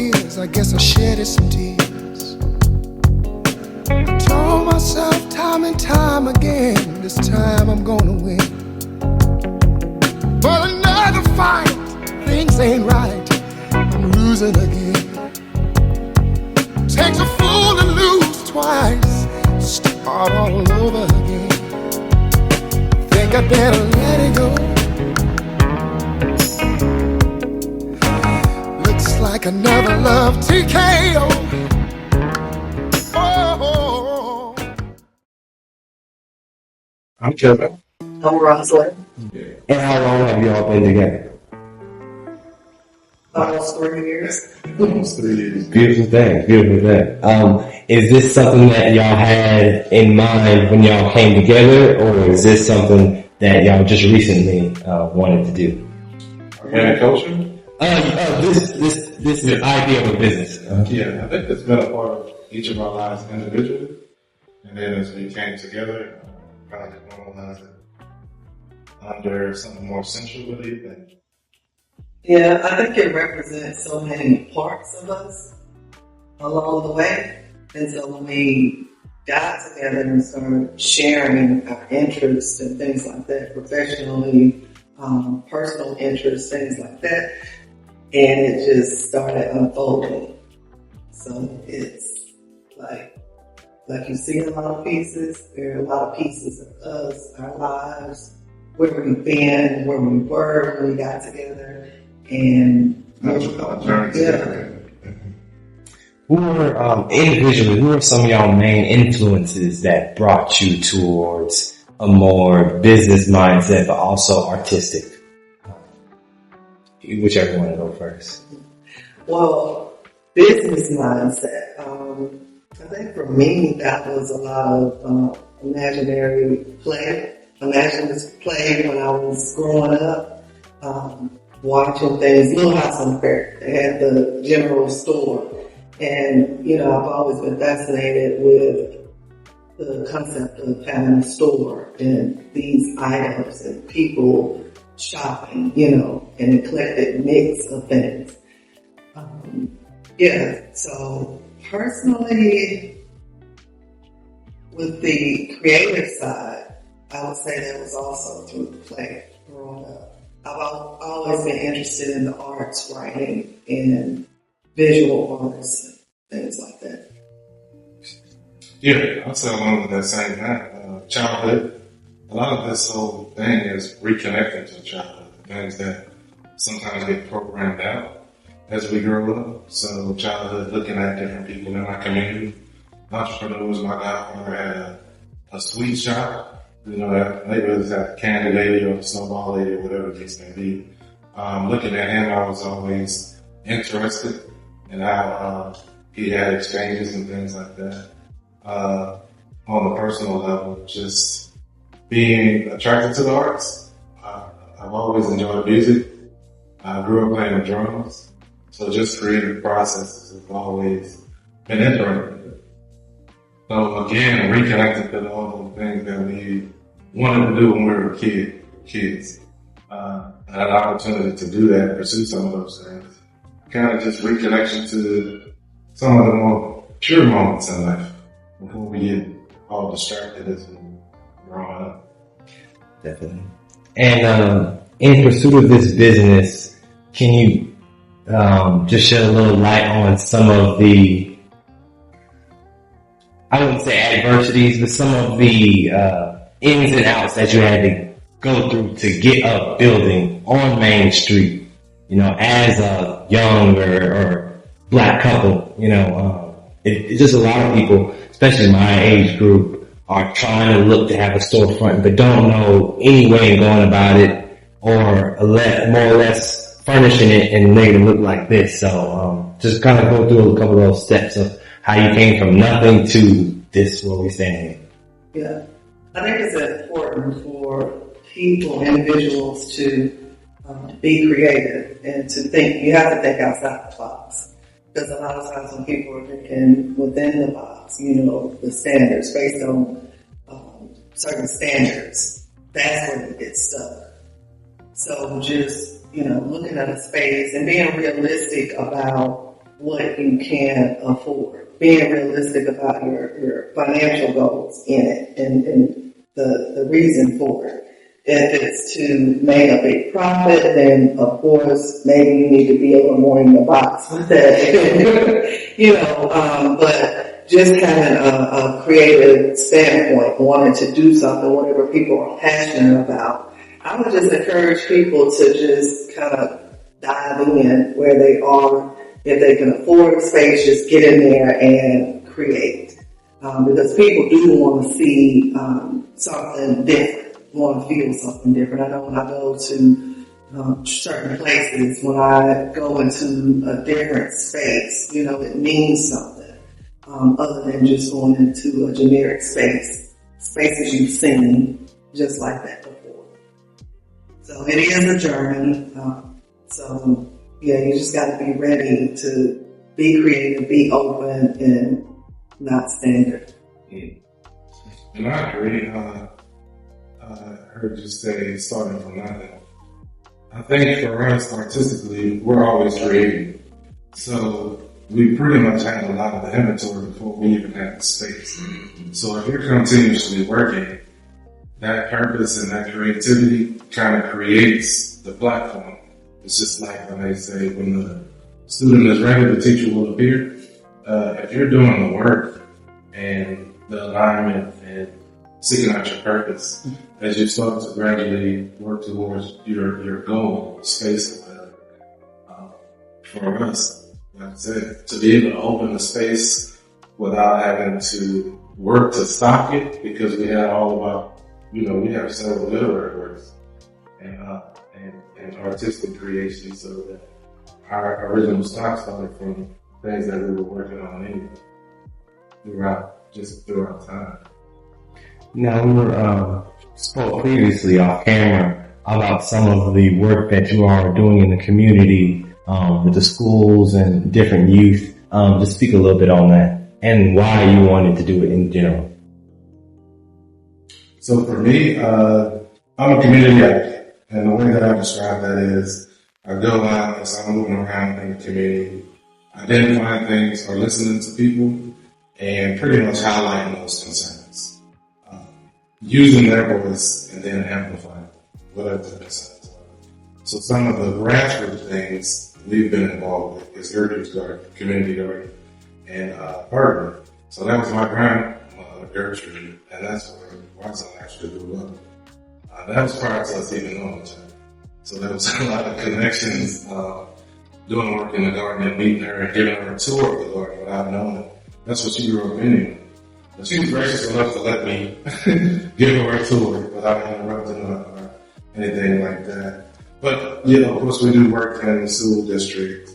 years, I guess I shedded some tears. I told myself time and time again, this time I'm gonna win. But another fight, things ain't right, I'm losing again. Takes a fool to lose twice, start all over again. Think I better let it go. Looks like another love TKO. Oh. I'm Kevin. I'm Rosalind. And how long have you all been together? Almost 3 years. Almost 3 years. Beautiful thing, beautiful thing. Is this something that y'all had in mind when y'all came together, or is this something that y'all just recently wanted to do? Organic culture? This idea of a business. Yeah, I think it's been a part of each of our lives individually, and then as we came together, kind of normalized it under something more central, what do you think? Yeah, I think it represents so many parts of us along the way. And so when we got together and started sharing our interests and things like that, professionally, personal interests, things like that, and it just started unfolding. So it's like you see a lot of pieces. There are a lot of pieces of us, our lives, where we've been, where we were when we got together, and Who were individually? Who are some of y'all main influences that brought you towards a more business mindset, but also artistic? Whichever one to go first. Well, business mindset. I think for me that was a lot of imaginative play when I was growing up. Watching things, Little House on the Prairie. They had the general store. And, I've always been fascinated with the concept of having a store and these items and people shopping, an eclectic mix of things. So personally, with the creative side, I would say that was also through the play growing up. I've always been interested in the arts, writing, and visual arts, things like that. Yeah, I'll say along with that same thing. Childhood, a lot of this whole thing is reconnecting to childhood, things that sometimes get programmed out as we grow up. So childhood, looking at different people in my community, entrepreneurs. My godfather had a sweet shop. That maybe it was that candy lady or the snowball lady or whatever the case may be. Looking at him, I was always interested in how he had exchanges and things like that. On a personal level, just being attracted to the arts. I've always enjoyed music. I grew up playing the drums. So just creative processes have always been interesting. So again, reconnecting to all the things that we wanted to do when we were kids. I had an opportunity to do that, pursue some of those things. Kind of just reconnection to some of the more pure moments in life before we get all distracted as we growing up. Definitely. And in pursuit of this business, can you just shed a little light on some of the, I wouldn't say adversities, but some of the ins and outs that you had to go through to get up building on Main Street, as a young or black couple, it's just a lot of people, especially my age group, are trying to look to have a storefront, but don't know any way of going about it, or more or less furnishing it and making it look like this. So just kind of go through a couple of those steps of how you came from nothing to this where we stand here. Yeah, I think it's important for people, individuals to be creative and to think. You have to think outside the box, because a lot of times when people are thinking within the box, the standards based on certain standards, that's where they get stuck. So just looking at a space and being realistic about what you can afford. Being realistic about your financial goals in it and the reason for it. If it's to make a big profit, then of course maybe you need to be a little more in the box with that. But just having a creative standpoint, wanting to do something, whatever people are passionate about, I would just encourage people to just kind of dive in where they are. If they can afford space, just get in there and create. Because people do want to see something different, want to feel something different. I know when I go to certain places, when I go into a different space, it means something other than just going into a generic space, spaces you've seen just like that before. So it is a journey. You just got to be ready to be creative, be open, and not standard. And I agree. I heard you say starting from nothing. I think for us, artistically, we're always creating. So we pretty much had a lot of the inventory before we even had the space. So if you're continuously working, that purpose and that creativity kind of creates the platform. It's just like when they say, when the student is ready, the teacher will appear. If you're doing the work and the alignment and seeking out your purpose, as you start to gradually work towards your goal, space development. For us, like I said, to be able to open the space without having to work to stock it, because we had all of our, we have several literary works and artistic creation, so that our original stock started from things that we were working on anyway throughout time. Now, we spoke previously off camera about some of the work that you are doing in the community with the schools and different youth. Just speak a little bit on that and why you wanted to do it in general. So for me, I'm a community advocate. And the way that I describe that is I go out as I'm moving around in the community, identifying things or listening to people and pretty much highlighting those concerns. Using their voice and then amplifying whatever the concerns are. So some of the grassroots things we've been involved with is Gertrude's Garden, Community Garden, and Burger. So that was my grandmother, Gertrude, and that's where Watson actually grew up. That was prior to us even knowing each other. So there was a lot of connections, doing work in the garden and meeting her and giving her a tour of the garden without knowing it. That's what she grew up anyway. But she was gracious enough to let me give her a tour without interrupting her or anything like that. But, of course we do work in the school district,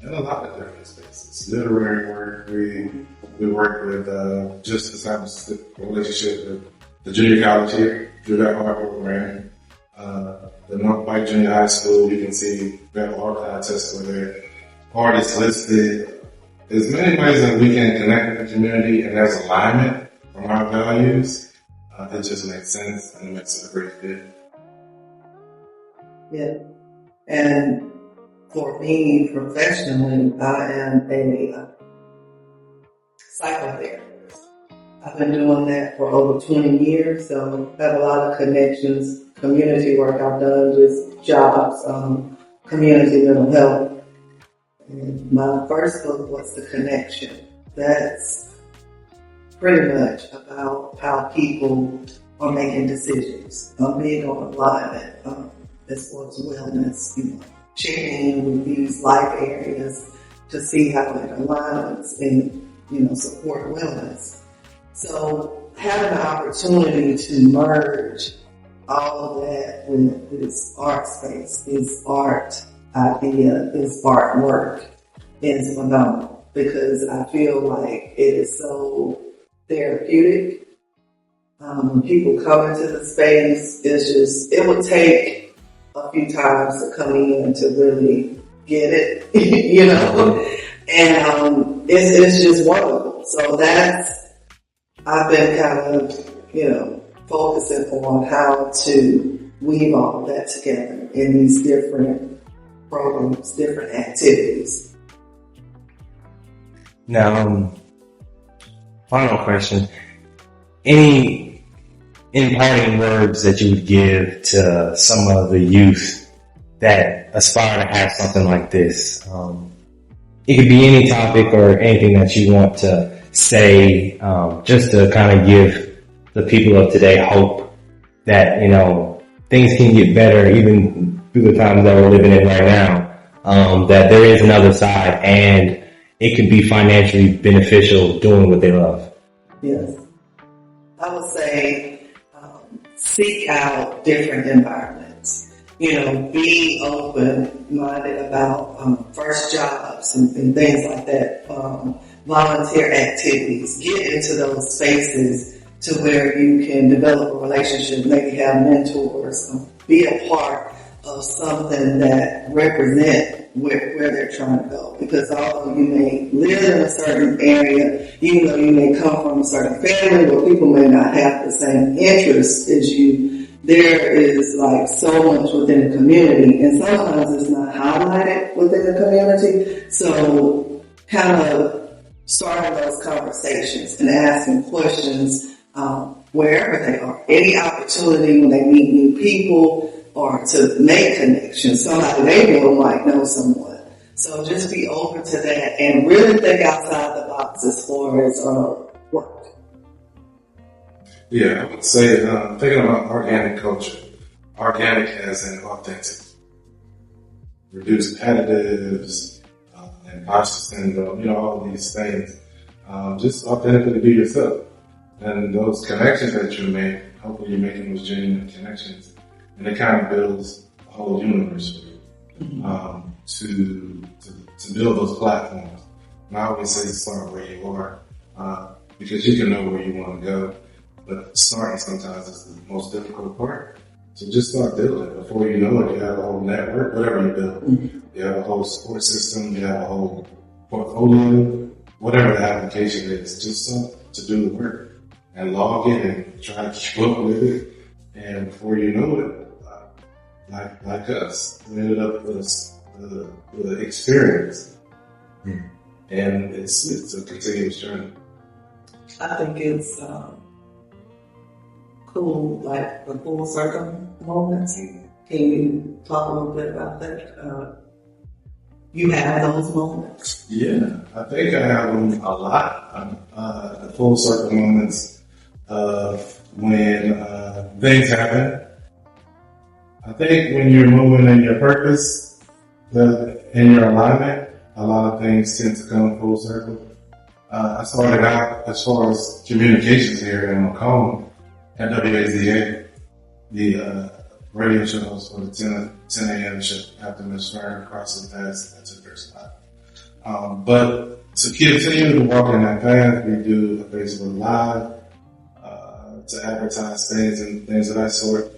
in a lot of different spaces. Literary work, we work with, just established a relationship with the junior college here, through that art program. The North Pike Junior High School, you can see we have art contests where there are artists listed. There's many ways that we can connect with the community, and there's alignment from our values. It just makes sense, and it makes it a great fit. Yeah. And for me, professionally, I am a psychotherapist. I've been doing that for over 20 years, so I have a lot of connections, community work I've done, just jobs, community mental health. And my first book was The Connection. That's pretty much about how people are making decisions. I'm big on alignment, as far as wellness, checking in with these life areas to see how it aligns and, support wellness. So having the opportunity to merge all of that with this art space, this art idea, this artwork is phenomenal, because I feel like it is so therapeutic. When people come into the space, it would take a few times to come in to really get it, and it's just wonderful. So I've been kind of, focusing on how to weave all that together in these different programs, different activities. Now, final question. Any imparting words that you would give to some of the youth that aspire to have something like this? It could be any topic or anything that you want to say, just to kind of give the people of today hope that, things can get better even through the times that we're living in right now. That there is another side and it can be financially beneficial doing what they love. Yes. I would say seek out different environments. Be open-minded about first jobs and things like that, volunteer activities. Get into those spaces to where you can develop a relationship, maybe have mentors, be a part of something that represent where they're trying to go. Because although you may live in a certain area, even though you may come from a certain family where people may not have the same interests as you, there is like so much within the community, and sometimes it's not highlighted within the community. So kind of starting those conversations and asking questions wherever they are. Any opportunity when they meet new people or to make connections. Somebody they know might know someone. So just be open to that and really think outside the box as far as work. Yeah, I would say, thinking about organic culture, organic as in authentic. Reduce additives, imposter syndrome, all of these things. Just authentically be yourself. And those connections that you make, hopefully you're making those genuine connections. And it kind of builds a whole universe for you, to build those platforms. And I always say start where you are, because you can know where you want to go. But starting sometimes is the most difficult part. So just start building. Before you know it, you have a whole network, whatever you build. Mm-hmm. You have a whole support system, you have a whole portfolio, whatever the application is. Just start to do the work and log in and try to keep up with it. And before you know it, like us, we ended up with the experience. Mm-hmm. And it's a continuous journey. I think it's cool, like the full circle moments. Can you talk a little bit about that? You have those moments? Yeah, I think I have them a lot. The full circle moments of when things happen. I think when you're moving in your purpose, in your alignment, a lot of things tend to come full circle. I started out as far as communications here in McComb at WAZA, the radio show host for the 10 a.m. show after Ms. Fern crosses the paths that took her spot. But to continue to walk in that path, we do a Facebook Live to advertise things and things of that sort.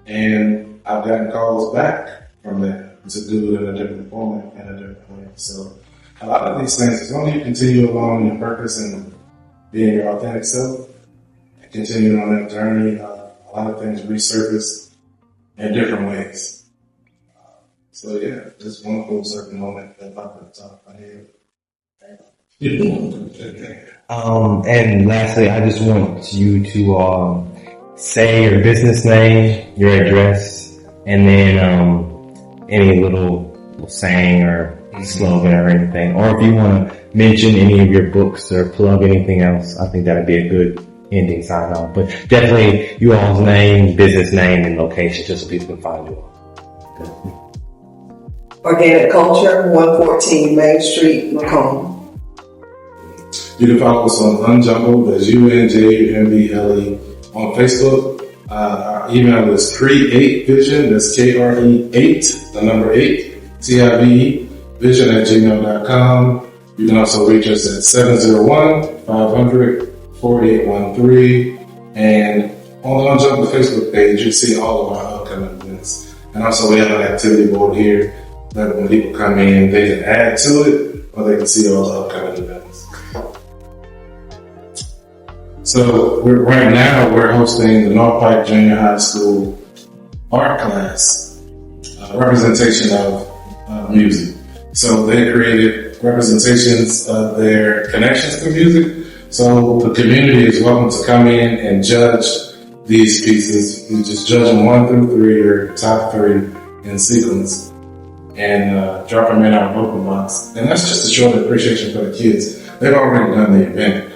And I've gotten calls back from that to do it in a different format and a different way. So a lot of these things, as long as you continue along your purpose and being your authentic self, and continue on that journey, a lot of things resurface in different ways. So yeah, this one full circle moment that popped at the top of my head. And lastly, I just want you to say your business name, your address, and then any little saying or slogan or anything. Or if you want to mention any of your books or plug anything else, I think that would be a good ending sign off. But definitely you all's name, business name, and location just so people can find you all. Organic Culture, 114 Main Street, McComb. You can follow us on Unjumble, that's UNJUMBLE on Facebook. Our email is createvision, that's KRE8, the number 8, TIVE, vision@gmail.com. You can also reach us at 701-500-4813. And on the Unjumble Facebook page, you see all of our upcoming events. And also we have an activity board here that when people come in, they can add to it or they can see all the upcoming events. So right now we're hosting the North Pike Junior High School art class, representation of music. So they created representations of their connections to music. So the community is welcome to come in and judge these pieces. You just judge them 1 through 3, or top 3 in sequence, and drop them in our vocal box. And that's just to show the appreciation for the kids. They've already done the event.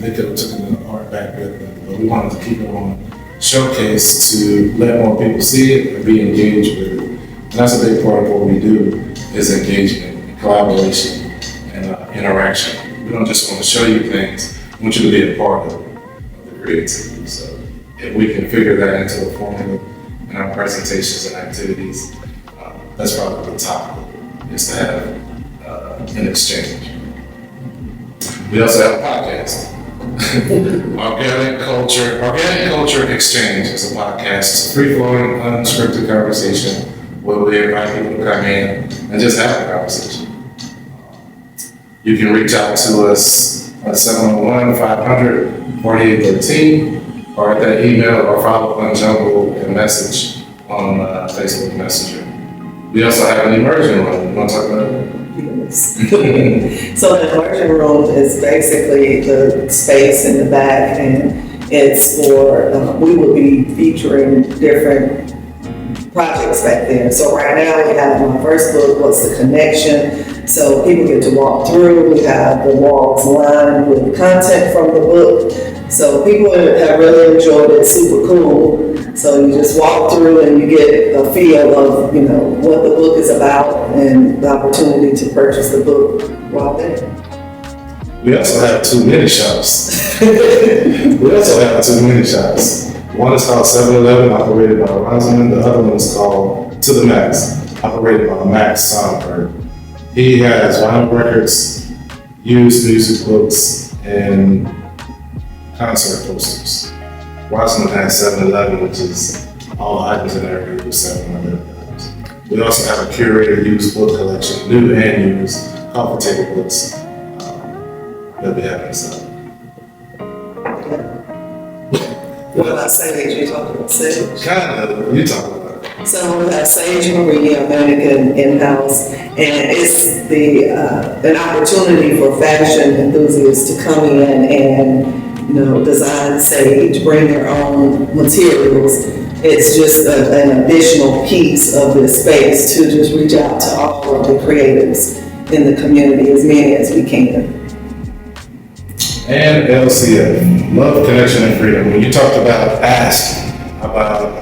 They could have taken the art back with them, but we wanted to keep it on showcase to let more people see it and be engaged with it. And that's a big part of what we do, is engagement, collaboration, and interaction. We don't just want to show you things, we want you to be a part of the creativity. So if we can figure that into a formula in our presentations and activities, that's probably the top goal, is to have an exchange. We also have a podcast. Organic Culture Exchange is a podcast. It's a free-flowing, unscripted conversation where we invite people to come in and just have a conversation. You can reach out to us at 701-500-4813, or at that email, or follow up on Jungle and message on Facebook Messenger. We also have an immersion room. You want to talk about it? Yes. So the immersion room is basically the space in the back, and it's for, we will be featuring different projects back there. So right now we have my first book, What's the Connection? So people get to walk through. We have the walls lined with content from the book. So people have really enjoyed it, super cool. So you just walk through and you get a feel of, you know, what the book is about and the opportunity to purchase the book while there. We also have 2 mini shops. One is called 7-Eleven, operated by Rosamond. The other one is called To The Max, operated by Max Sonberg. He has vinyl records, used music books, and concert posters. Rosamond has 7-Eleven, which is all the items in there with 7-Eleven. We also have a curated used book collection, new and used, coffee table books that we have inside. What about Sage? You talking about Sage? Kind of, you talking about it. So we have Sage Marie, a mannequin in-house, and it's the an opportunity for fashion enthusiasts to come in and, you know, design sage, bring their own materials. It's just an additional piece of this space to just reach out to all of the creatives in the community, as many as we can. And LCF, Love, Connection, and Freedom. When you talked about about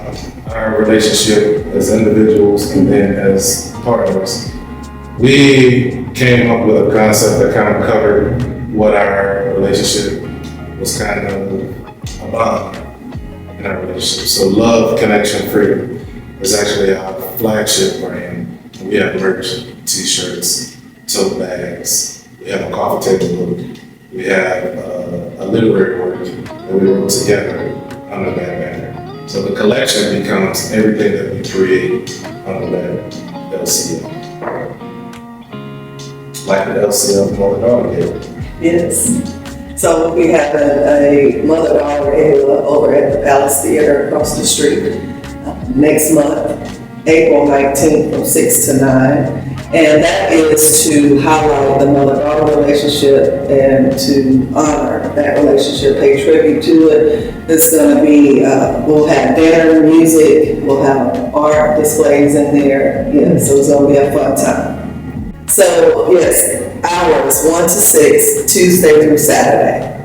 our relationship as individuals and then as partners, we came up with a concept that kind of covered what our relationship was kind of about in our relationship. So Love, Connection, Freedom is actually our flagship brand. We have merch, t-shirts, tote bags, we have a coffee table book. We have a literary work that we wrote together under that banner. So the collection becomes everything that we create under that LCF. Like the LCF Mother-Daughter Gala. Yes. So we have a Mother-Daughter Gala over at the Palace Theater across the street next month, April 19th from 6 to 9. And that is to highlight the mother-daughter relationship and to honor that relationship, pay tribute to it. It's going to be, we'll have dinner, music, we'll have art displays in there. Yeah, so it's going to be a fun time. So yes, hours 1 to 6, Tuesday through Saturday.